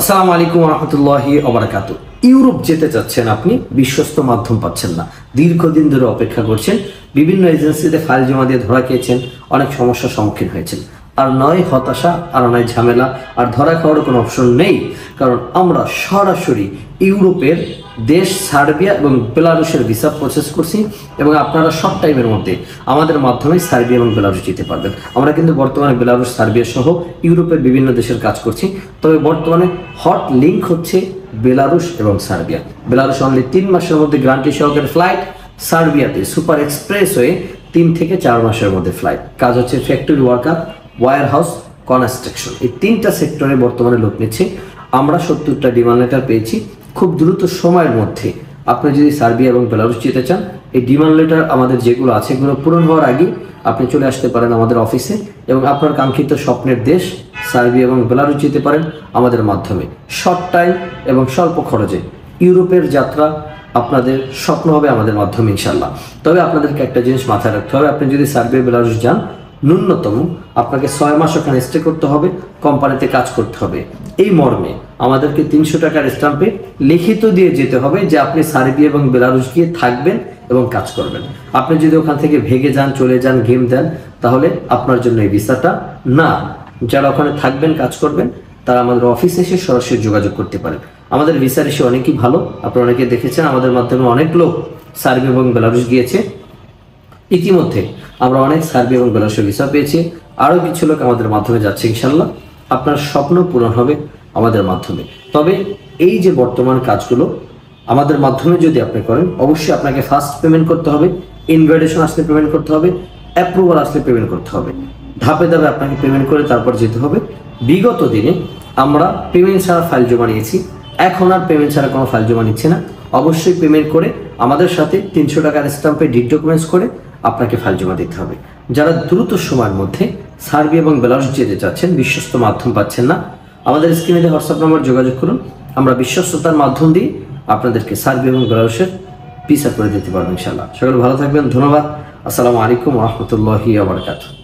আসসালামু আলাইকুম রহমতুল্লাহি ওবারাকাতু। ইউরোপ যেতে চাচ্ছেন, আপনি বিশ্বস্ত মাধ্যম পাচ্ছেন না, দীর্ঘদিন ধরে অপেক্ষা করছেন, বিভিন্ন এজেন্সিতে ফাইল জমা দিয়ে ধরা খেয়েছেন, অনেক সমস্যার সম্মুখীন হয়েছেন। আর নয় হতাশা, আর নয় ঝামেলা, আর ধরা খাওয়ার কোনো অপশন নেই, কারণ আমরা সরাসরি ইউরোপের দেশ সার্বিয়া এবং বেলারুশের ভিসা প্রসেস করছি এবং আপনারা শর্ট টাইমের মধ্যে আমাদের মাধ্যমে সার্বিয়া এবং বেলারুশ যেতে পারবেন। আমরা কিন্তু বর্তমানে বেলারুশ, সার্বিয়া সহ ইউরোপের বিভিন্ন দেশের কাজ করছি। তবে বর্তমানে হট লিঙ্ক হচ্ছে বেলারুশ এবং সার্বিয়া। বেলারুশ অনলি 3 মাসের মধ্যে গ্যারান্টি সহকারে ফ্লাইট, সার্বিয়াতে সুপার এক্সপ্রেস হয়ে 3 থেকে 4 মাসের মধ্যে ফ্লাইট। কাজ হচ্ছে factory worker, warehouse, construction, এই 3টা সেক্টরে বর্তমানে লোক নিচ্ছে। আমরা 70টা ডিমান্ড লেটার পেয়েছি। খুব দ্রুত সময়ের মধ্যে আপনি যদি সার্বিয়া এবং বেলারুশ যেতে চান, এই ডিমান্ড লেটার আমাদের যেগুলো আছে এগুলো পূরণ হওয়ার আগে আপনি চলে আসতে পারেন আমাদের অফিসে এবং আপনার কাঙ্ক্ষিত স্বপ্নের দেশ সার্বিয়া এবং বেলারুশ যেতে পারেন আমাদের মাধ্যমে। শর্ট টাইম এবং স্বল্প খরচে ইউরোপের যাত্রা আপনাদের স্বপ্ন হবে আমাদের মাধ্যমে ইনশাল্লাহ। তবে আপনাদেরকে একটা জিনিস মাথায় রাখতে হবে, আপনি যদি সার্বিয়া বেলারুশ যান, ন্যূনতম আপনাকে 6 মাস ওখানে স্টে করতে হবে, কোম্পানিতে কাজ করতে হবে। এই মর্মে আমাদেরকে 300 টাকার স্ট্যাম্পে লিখিত দিয়ে যেতে হবে যে আপনি সার্বিয়া এবং বেলারুশ গিয়ে থাকবেন এবং কাজ করবেন। আপনি যদি ওখান থেকে ভেগে যান, চলে যান, গেম দেন, তাহলে আপনার জন্য এই ভিসাটা না। যারা ওখানে থাকবেন, কাজ করবেন, তারা আমাদের অফিসে এসে সরাসরি যোগাযোগ করতে পারেন। আমাদের ভিসার এসে অনেকেই ভালো, আপনারা অনেকে দেখেছেন, আমাদের মাধ্যমে অনেক লোক সার্বিয়া এবং বেলারুশ গিয়েছে। ইতিমধ্যে আমরা অনেক সার্বিয়া এবং বেলারুশের ভিসা পেয়েছি, আরও কিছু লোক আমাদের মাধ্যমে যাচ্ছে। ইনশাল্লাহ আপনার স্বপ্ন পূরণ হবে আমাদের মাধ্যমে। তবে এই যে বর্তমান কাজগুলো আমাদের মাধ্যমে যদি আপনি করেন, অবশ্যই আপনাকে ফার্স্ট পেমেন্ট করতে হবে, ইনভাইটেশন আসলে পেমেন্ট করতে হবে, অ্যাপ্রুভাল আসলে পেমেন্ট করতে হবে। ধাপে ধাপে আপনাকে পেমেন্ট করে তারপর যেতে হবে। বিগত দিনে আমরা পেমেন্ট ছাড়া ফাইল জমা নিয়েছি, এখন আর পেমেন্ট ছাড়া কোনো ফাইল জমা নিচ্ছে না। অবশ্যই পেমেন্ট করে আমাদের সাথে 300 টাকার স্ট্যাম্পে ডিড ডকুমেন্টস করে আপনাকে ফাইল জমা দিতে হবে। যারা দ্রুত সময়ের মধ্যে সার্বিয়া এবং বেলারুশ যেতে চাচ্ছেন, বিশ্বস্ত মাধ্যম পাচ্ছেন না, আমাদের স্ক্রিনে দেওয়া হোয়াটসঅ্যাপ নম্বর যোগাযোগ করুন। আমরা বিশ্বস্ততার মাধ্যম দিয়ে আপনাদেরকে সার্বিয়া এবং বেলারুশের ভিসা করে দিতে পারবো ইনশাআল্লাহ। সকলে ভালো থাকবেন, ধন্যবাদ। আসসালামু আলাইকুম রহমতুল্লাহি ওয়া বারাকাতুহু।